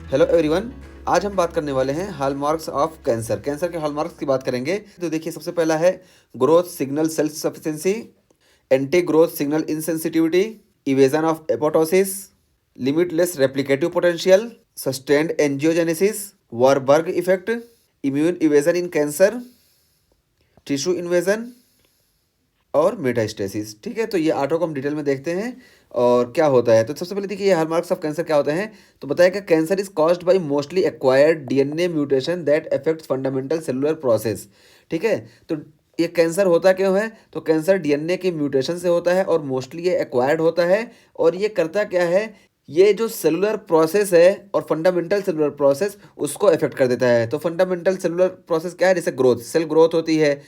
Hello everyone. आज हम बात करने वाले हैं हॉलमार्क्स ऑफ कैंसर। कैंसर के हॉलमार्क्स की बात करेंगे तो देखिए, सबसे पहला है growth signal self sufficiency, anti growth signal insensitivity, evasion of apoptosis, limitless replicative potential, sustained angiogenesis, Warburg effect, immune evasion in cancer, tissue invasion और मेटास्टेसिस। ठीक है, तो ये आठों को हम डिटेल में देखते हैं और क्या होता है। तो सबसे पहले देखिए, ये हॉलमार्क्स ऑफ कैंसर क्या होते हैं। तो बताया कि cancer is caused by mostly acquired DNA mutation that affects fundamental cellular process. ठीक है, तो ये कैंसर होता क्यों है। तो कैंसर डीएनए के म्यूटेशन से होता है और मोस्टली ये एक्वायर्ड होता है। और ये करता क्या है, ये जो सेलुलर प्रोसेस है और फंडामेंटल सेलुलर प्रोसेस उसको अफेक्ट कर देता है। तो फंडामेंटल सेलुलर प्रोसेस क्या है, जैसे ग्रोथ, सेल ग्रोथ होती है।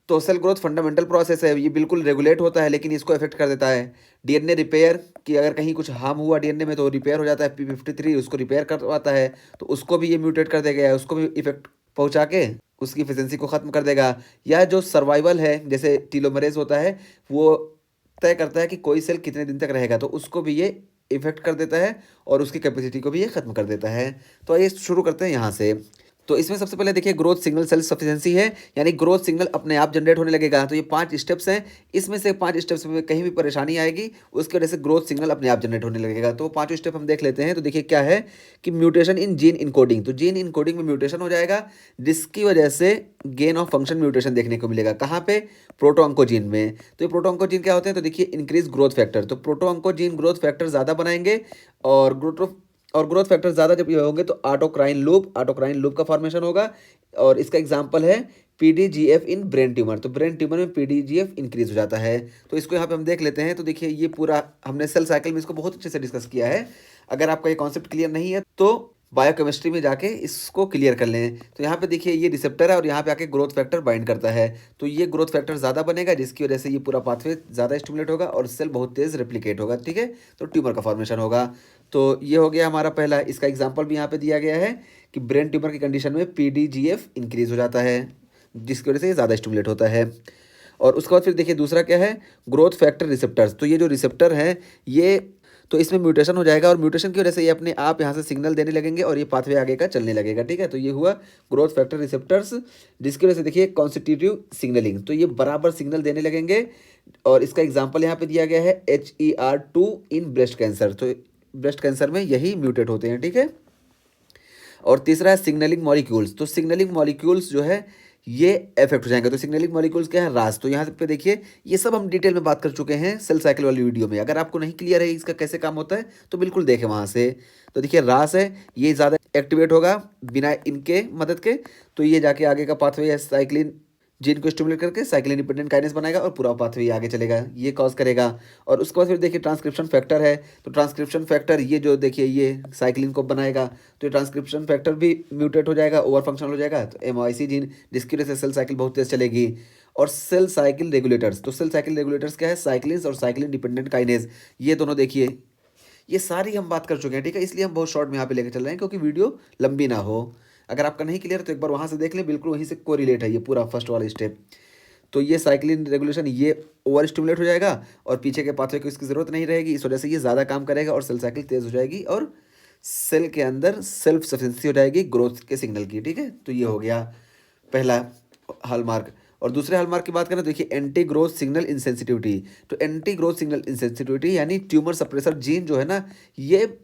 तो सेल ग्रोथ फंडामेंटल प्रोसेस है, ये बिल्कुल रेगुलेट होता है, लेकिन इसको अफेक्ट कर देता है। डीएनए रिपेयर कि अगर कहीं कुछ हार्म हुआ डीएनए में तो रिपेयर हो जाता है, P53 उसको रिपेयर करवाता है, तो उसको भी ये म्यूटेट कर देगा, उसको भी इफेक्ट पहुंचा के उसकी एफिशिएंसी को ख़त्म कर देगा। या जो सर्वाइवल है, जैसे टीलोमरेज होता है, वो तय करता है कि कोई सेल कितने दिन तक रहेगा, तो उसको भी ये इफेक्ट कर देता है और उसकी कैपेसिटी को भी ये ख़त्म कर देता है। तो आइए शुरू करते हैं यहाँ से। तो इसमें सबसे पहले देखिए, ग्रोथ सिग्नल सेल्फ सफिशिएंसी है, यानी ग्रोथ सिग्नल अपने आप जनरेट होने लगेगा। तो ये 5 स्टेप्स हैं, इसमें से 5 स्टेप्स में कहीं भी परेशानी आएगी उसकी वजह से ग्रोथ सिग्नल अपने आप जनरेट होने लगेगा। तो 5 स्टेप हम देख लेते हैं। तो देखिए क्या है कि म्यूटेशन इन जीन इनकोडिंग, तो जीन इनकोडिंग में म्यूटेशन हो जाएगा, जिसकी वजह से गेन ऑफ फंक्शन म्यूटेशन देखने को मिलेगा। कहाँ पे, प्रोटोऑन्कोजीन में। तो ये प्रोटोऑन्कोजीन क्या होते हैं, तो देखिए इंक्रीज ग्रोथ फैक्टर, तो प्रोटोऑन्कोजीन ग्रोथ फैक्टर ज़्यादा बनाएंगे और ग्रोथ फैक्टर ज़्यादा जब ये होंगे तो ऑटोक्राइन लूप का फॉर्मेशन होगा। और इसका एग्जांपल है पीडीजीएफ इन ब्रेन ट्यूमर, तो ब्रेन ट्यूमर में पीडीजीएफ इंक्रीज हो जाता है। तो इसको यहाँ पे हम देख लेते हैं। तो देखिए, ये पूरा हमने सेल साइकिल में इसको बहुत अच्छे से डिस्कस किया है। अगर आपका ये कॉन्सेप्ट क्लियर नहीं है तो बायोकेमिस्ट्री में जाके इसको क्लियर कर लें। तो यहाँ पे देखिए, ये रिसेप्टर है और यहाँ पे आके ग्रोथ फैक्टर बाइंड करता है। तो ये ग्रोथ फैक्टर ज़्यादा बनेगा, जिसकी वजह से ये पूरा पाथवे ज़्यादा स्टिमुलेट होगा और सेल बहुत तेज़ रेप्लिकेट होगा। ठीक है, तो ट्यूमर का फॉर्मेशन होगा। तो ये हो गया हमारा पहला। इसका एग्जाम्पल भी यहाँ पे दिया गया है कि ब्रेन ट्यूमर की कंडीशन में पीडीजीएफ इंक्रीज हो जाता है, जिसकी वजह से ये ज़्यादा स्टिमुलेट होता है। और उसके बाद फिर देखिए दूसरा क्या है, ग्रोथ फैक्टर रिसेप्टर्स। तो ये जो रिसेप्टर हैं ये, तो इसमें म्यूटेशन हो जाएगा और म्यूटेशन की वजह से ये अपने आप यहाँ से सिग्नल देने लगेंगे और ये पाथवे आगे का चलने लगेगा। ठीक है, तो ये हुआ ग्रोथ फैक्टर रिसेप्टर्स, जिसकी वजह से देखिए कॉन्स्टिट्यूटिव सिग्नलिंग, तो ये बराबर सिग्नल देने लगेंगे। और इसका एग्जाम्पल यहाँ पे दिया गया है HER2 इन ब्रेस्ट कैंसर, तो ब्रेस्ट कैंसर में यही म्यूटेट होते हैं। ठीक है, और तीसरा है सिग्नलिंग मॉलिक्यूल्स, तो सिग्नलिंग मॉलिक्यूल्स जो है ये इफेक्ट हो जाएंगे। तो सिग्नलिंग मॉलिक्यूल्स क्या है, रास। तो यहाँ पे देखिए, ये सब हम डिटेल में बात कर चुके हैं सेल साइकिल वाली वीडियो में। अगर आपको नहीं क्लियर है इसका कैसे काम होता है तो बिल्कुल देखें वहाँ से। तो देखिए, रास है, ये ज़्यादा एक्टिवेट होगा बिना इनके मदद के, तो ये जाके आगे का पाथवे है साइक्लिन जीन को स्टिमुलेट करके साइक्लिन इंडिपेंडेंट काइनेस बनाएगा और पूरा पाथवे आगे चलेगा, ये कॉज करेगा। और उसके बाद फिर देखिए ट्रांसक्रिप्शन फैक्टर है, तो ट्रांसक्रिप्शन फैक्टर ये जो देखिए ये साइक्लिन को बनाएगा, तो ये ट्रांसक्रिप्शन फैक्टर भी म्यूटेट हो जाएगा, ओवर फंक्शनल हो जाएगा, तो एमआईसी जीन, जिसकी वजह से सेल साइकिल बहुत तेज चलेगी। और सेल साइकिल रेगुलेटर्स, तो सेल साइकिल रेगुलेटर्स क्या है, साइक्लिन्स और साइक्लिन डिपेंडेंट काइनेस, ये दोनों देखिए, ये सारी हम बात कर चुके हैं। ठीक है, इसलिए हम बहुत शॉर्ट में यहाँ पे लेकर चल रहे हैं क्योंकि वीडियो लंबी ना हो। अगर आपका नहीं क्लियर तो एक बार वहाँ से देख लें, बिल्कुल वहीं से कोरिलेट है ये पूरा फर्स्ट वाला स्टेप। तो ये साइक्लिन रेगुलेशन ये ओवर स्टिमुलेट हो जाएगा और पीछे के पाथवे को इसकी ज़रूरत नहीं रहेगी, इस वजह से ये ज़्यादा काम करेगा और सेल साइकिल तेज़ हो जाएगी और सेल के अंदर सेल्फ सफिशिएंसी हो जाएगी ग्रोथ के सिग्नल की। ठीक है, तो ये हो गया पहला हॉलमार्क। और दूसरे हॉलमार्क की बात करें तो देखिए एंटी ग्रोथ सिग्नल इंसेंसिटिविटी, तो एंटी ग्रोथ सिग्नल इंसेंसिटिविटी यानी ट्यूमर सप्रेसर जीन जो है ना, ये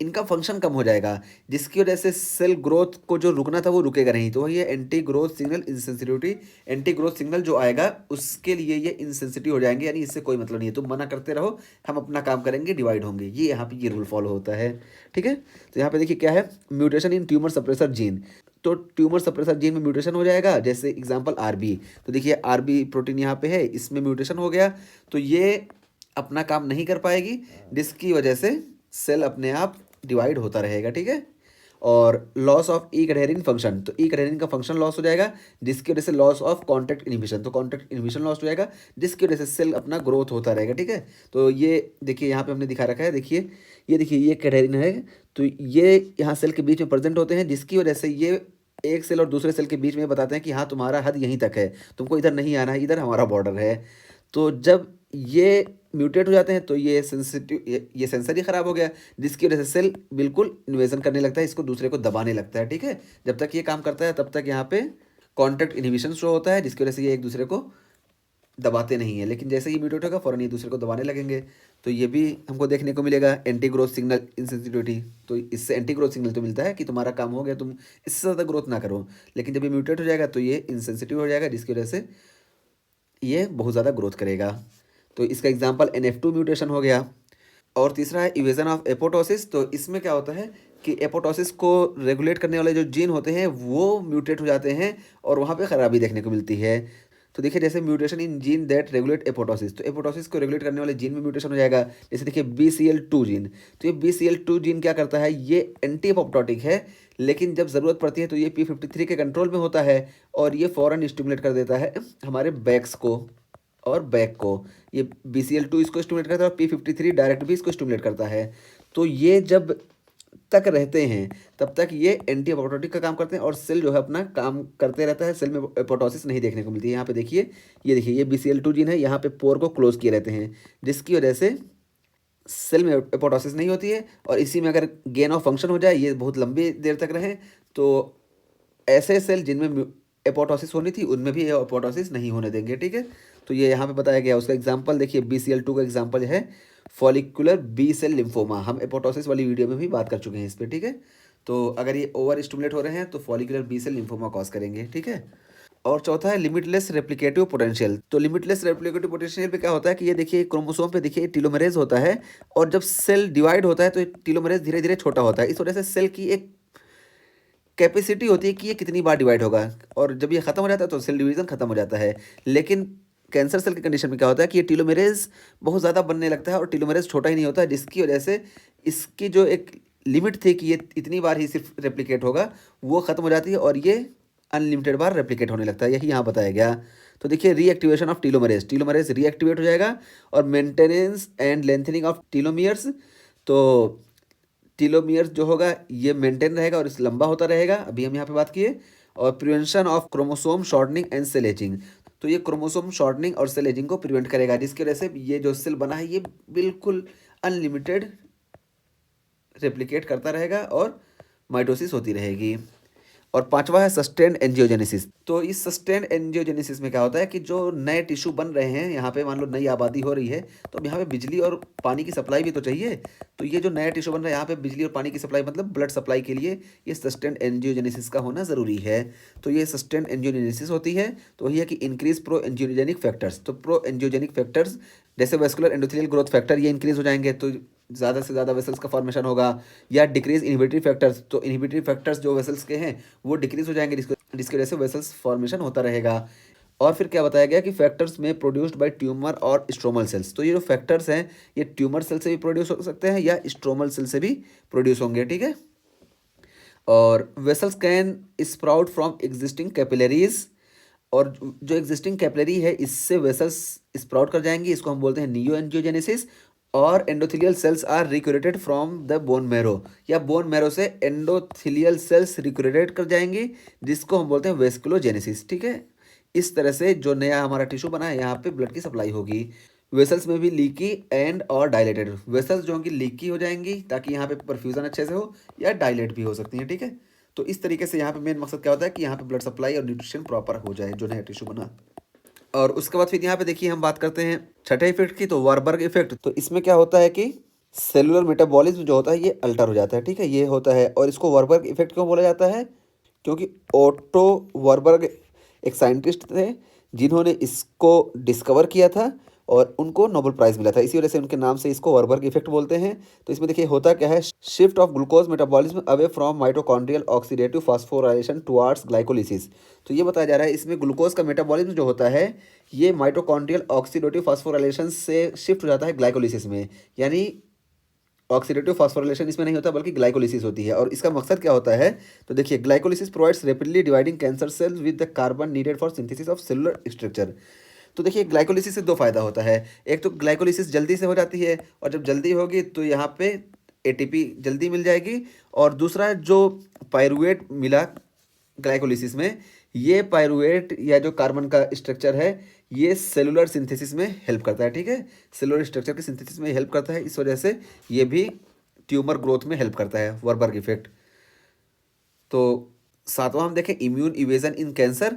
इनका फंक्शन कम हो जाएगा, जिसकी वजह से सेल ग्रोथ को जो रुकना था वो रुकेगा नहीं। तो ये anti growth signal insensitivity, anti growth signal जो आएगा उसके लिए ये इंसेंसिटिव हो जाएंगे, यानी इससे कोई मतलब नहीं है, तुम मना करते रहो, हम अपना काम करेंगे, डिवाइड होंगे। ये यहाँ पे ये रूल फॉलो होता है। ठीक है, तो यहाँ पे देखिए क्या है, mutation in tumour suppressor gene, तो ट्यूमर सप्रेसर जीन में म्यूटेशन हो जाएगा, जैसे एग्जाम्पल आरबी। तो देखिए आरबी प्रोटीन यहाँ पे है, इसमें म्यूटेशन हो गया, तो ये अपना काम नहीं कर पाएगी, जिसकी वजह से सेल अपने आप डिवाइड होता रहेगा। ठीक है, और लॉस ऑफ ई कैडेरिन फंक्शन, तो ई कैडेरिन का फंक्शन लॉस हो जाएगा, जिसकी वजह से लॉस ऑफ कॉन्टैक्ट इनहिबिशन, तो कॉन्टैक्ट इनहिबिशन लॉस हो जाएगा, जिसकी वजह से सेल अपना ग्रोथ होता रहेगा। ठीक है, तो ये देखिए यहाँ पे हमने दिखा रखा है, देखिए ये देखिए ये कैडेरिन है, तो ये यहाँ सेल के बीच में प्रेजेंट होते हैं, जिसकी वजह से ये एक सेल और दूसरे सेल के बीच में बताते हैं कि हाँ तुम्हारा हद यहीं तक है, तुमको इधर नहीं आना है, इधर हमारा बॉर्डर है। तो जब ये म्यूटेट हो जाते हैं तो ये ये सेंसर ही ख़राब हो गया, जिसकी वजह से सेल बिल्कुल इन्वेजन करने लगता है, इसको दूसरे को दबाने लगता है। ठीक है, जब तक ये काम करता है तब तक यहाँ पे कॉन्टैक्ट इनहिबिशन शो होता है, जिसकी वजह से ये एक दूसरे को दबाते नहीं है। लेकिन जैसे ही म्यूटेट होगा फ़ौरन ये दूसरे को दबाने लगेंगे, तो ये भी हमको देखने को मिलेगा एंटी ग्रोथ सिग्नल इनसेंसिटिविटी। तो इससे एंटी ग्रोथ सिग्नल तो मिलता है कि तुम्हारा काम हो गया, तुम इससे ज़्यादा ग्रोथ ना करो। लेकिन जब ये म्यूटेट हो जाएगा तो ये इनसेंसिटिव हो जाएगा, जिसकी वजह से ये बहुत ज़्यादा ग्रोथ करेगा। तो इसका एग्जाम्पल NF2 म्यूटेशन हो गया। और तीसरा है इवेजन ऑफ एपोटोसिस। तो इसमें क्या होता है कि एपोटोसिस को रेगुलेट करने वाले जो जीन होते हैं वो म्यूटेट हो जाते हैं और वहाँ पे खराबी देखने को मिलती है। तो देखिए जैसे mutation in gene that regulate apoptosis, तो एपोटोसिस को रेगुलेट करने वाले जीन में म्यूटेशन हो जाएगा। जैसे देखिए BCL2 जीन, तो ये BCL2 जीन क्या करता है, ये एंटी एपोप्टोटिक है, लेकिन जब ज़रूरत पड़ती है तो ये P53 के कंट्रोल में होता है और ये फ़ौरन स्टिमुलेट कर देता है हमारे बैक्स को और बैक को। ये BCL2 इसको स्टिमुलेट करता है और P53 डायरेक्ट भी इसको स्टिमुलेट करता है। तो ये जब तक रहते हैं तब तक ये एंटी एपोप्टोटिक का काम करते हैं और सेल जो है अपना काम करते रहता है, सेल में एपोटोसिस नहीं देखने को मिलती है। यहाँ पे देखिए, ये देखिए ये BCL2 जीन है, यहाँ पे पोर को क्लोज किए रहते हैं, जिसकी वजह से सेल में एपोटोसिस नहीं होती है। और इसी में अगर गेन ऑफ फंक्शन हो जाए, ये बहुत लंबी देर तक रहे, तो ऐसे सेल जिनमें एपोटोसिस होनी थी उनमें भी एपोटोसिस नहीं होने देंगे। ठीक है, तो ये यहाँ पे बताया गया। उसका एग्जांपल देखिए, BCL2 का एग्जांपल है फॉलिकुलर बी सेल लिम्फोमा। हम एपोटोसिस वाली वीडियो में भी बात कर चुके हैं इस पर। ठीक है, तो अगर ये ओवर स्टिमुलेट हो रहे हैं तो follicular B cell lymphoma cause करेंगे। ठीक है, और चौथा है लिमिटलेस रेप्लिकेटिव पोटेंशियल। तो लिमिटलेस रेप्लिकेटिव पोटेंशियल पे क्या होता है कि ये देखिए क्रोमोसोम पे देखिए टीलोमरेज होता है, और जब सेल डिवाइड होता है तो टीलोमरेज धीरे धीरे छोटा होता है। इस वजह से सेल की एक कैपेसिटी होती है कि ये कितनी बार डिवाइड होगा, और जब ये खत्म हो जाता है तो सेल डिवीजन खत्म हो जाता है। लेकिन कैंसर सेल की कंडीशन में क्या होता है कि ये टीलोमेरेज बहुत ज़्यादा बनने लगता है और टीलोमेरेज छोटा ही नहीं होता, जिसकी वजह से इसकी जो एक लिमिट थी कि ये इतनी बार ही सिर्फ रेप्लिकेट होगा, वो ख़त्म हो जाती है और ये अनलिमिटेड बार रेप्लिकेट होने लगता है। यही यहाँ बताया गया। तो देखिए रीएक्टिवेशन ऑफ टीलोमेरेज, टीलोमेरेज रीएक्टिवेट हो जाएगा। और मेंटेनेंस एंड लेंथनिंग ऑफ टीलोमियर्स, तो टीलोमियर्स जो होगा ये मेंटेन रहेगा और इस लंबा होता रहेगा, अभी हम यहाँ पे बात किए। और prevention of chromosome shortening and cell ageing, तो ये क्रोमोसोम शॉर्टनिंग और सेल एजिंग को प्रिवेंट करेगा, जिसकी वजह से ये जो सेल बना है ये बिल्कुल अनलिमिटेड रेप्लिकेट करता रहेगा और माइटोसिस होती रहेगी। और पांचवा है सस्टेन्ड एंजियोजेनेसिस। तो इस सस्टेन्ड एंजियोजेनेसिस में क्या होता है कि जो नए टिश्यू बन रहे हैं, यहाँ पे मान लो नई आबादी हो रही है, तो अब यहाँ पे बिजली और पानी की सप्लाई भी तो चाहिए। तो ये जो नया टिश्यू बन रहा है, यहाँ पे बिजली और पानी की सप्लाई मतलब ब्लड सप्लाई के लिए ये सस्टेन्ड एंजियोजेनेसिस का होना ज़रूरी है। तो ये सस्टेन्ड एंजियोजेनेसिस होती है, तो वही है कि इंक्रीज प्रो एंजियोजेनिक फैक्टर्स। तो प्रो एंजियोजेनिक फैक्टर्स जैसे वेस्कुलर एंडोथेलियल ग्रोथ फैक्टर, ये इंक्रीज हो जाएंगे तो ज़्यादा से ज़्यादा वेसल्स का फॉर्मेशन होगा। या डिक्रीज इनहिबिटरी फैक्टर्स, तो इनहिबिटरी फैक्टर्स जो वेसल्स के हैं वो डिक्रीज हो जाएंगे, जिसकी वजह से वेसल्स फॉर्मेशन होता रहेगा। और फिर क्या बताया गया कि फैक्टर्स में प्रोड्यूस्ड बाय ट्यूमर और स्ट्रोमल सेल्स। तो ये जो फैक्टर्स हैं ये ट्यूमर सेल से भी प्रोड्यूस हो सकते हैं या स्ट्रोमल सेल से भी प्रोड्यूस होंगे। ठीक है, और vessels can sprout from existing capillaries, और जो एग्जिस्टिंग कैपिलरी है इससे वेसल्स स्प्राउट कर जाएंगी, इसको हम बोलते हैं नियो एंजियोजेनेसिस। और endothelial cells are recruited from the bone marrow, या बोन मैरो से एंडोथेलियल सेल्स रिक्यूरेटेड कर जाएंगी, जिसको हम बोलते हैं वेस्कुलोजेनेसिस। ठीक है, इस तरह से जो नया हमारा टिश्यू बना है यहाँ पे ब्लड की सप्लाई होगी। वेसल्स में भी लीकी एंड और डायलेटेड, वेसल्स जो होंगी लीकी हो जाएंगी ताकि यहाँ पे परफ्यूजन अच्छे से हो, या डायलेट भी हो सकती हैं। ठीक है, तो इस तरीके से यहाँ पे मेन मकसद क्या होता है कि यहाँ पे ब्लड सप्लाई और न्यूट्रिशन प्रॉपर हो जाए जो नया टिश्यू बना। और उसके बाद फिर यहाँ पे देखिए हम बात करते हैं छठे इफेक्ट की, तो वारबर्ग इफेक्ट। तो इसमें क्या होता है कि सेलुलर मेटाबॉलिज्म जो होता है ये अल्टर हो जाता है। ठीक है, ये होता है। और इसको वारबर्ग इफेक्ट क्यों बोला जाता है, क्योंकि ओटो वारबर्ग एक साइंटिस्ट थे जिन्होंने इसको डिस्कवर किया था और उनको नोबेल प्राइज़ मिला था, इसी वजह से उनके नाम से इसको वारबर्ग इफेक्ट बोलते हैं। तो इसमें देखिए होता क्या है, shift of glucose metabolism away from mitochondrial oxidative phosphorylation towards glycolysis. तो ये बताया जा रहा है इसमें ग्लूकोज का मेटाबॉलिज्म जो होता है ये माइटोकॉन्ड्रियल ऑक्सीडेटिव फास्फोराइलेशन से शिफ्ट हो जाता है ग्लाइकोलिसिस में, यानी ऑक्सीडेटिव फास्फोराइलेशन इसमें नहीं होता बल्कि ग्लाइकोलिसिस होती है। और इसका मकसद क्या होता है, तो देखिए glycolysis provides rapidly dividing cancer cells with the carbon needed for synthesis of cellular structure. तो देखिए ग्लाइकोलिसिस से दो फायदा होता है, एक तो ग्लाइकोलिसिस जल्दी से हो जाती है, और जब जल्दी होगी तो यहाँ पे एटीपी जल्दी मिल जाएगी। और दूसरा जो पायरुवेट मिला ग्लाइकोलिसिस में, ये पायरुवेट या जो कार्बन का स्ट्रक्चर है ये सेलुलर सिंथेसिस में हेल्प करता है, ठीक है, सेलुलर स्ट्रक्चर के सिंथेसिस में हेल्प करता है, इस वजह से ये भी ट्यूमर ग्रोथ में हेल्प करता है, वरबर्ग इफेक्ट। तो सातवां हम देखें इम्यून इवेजन इन कैंसर।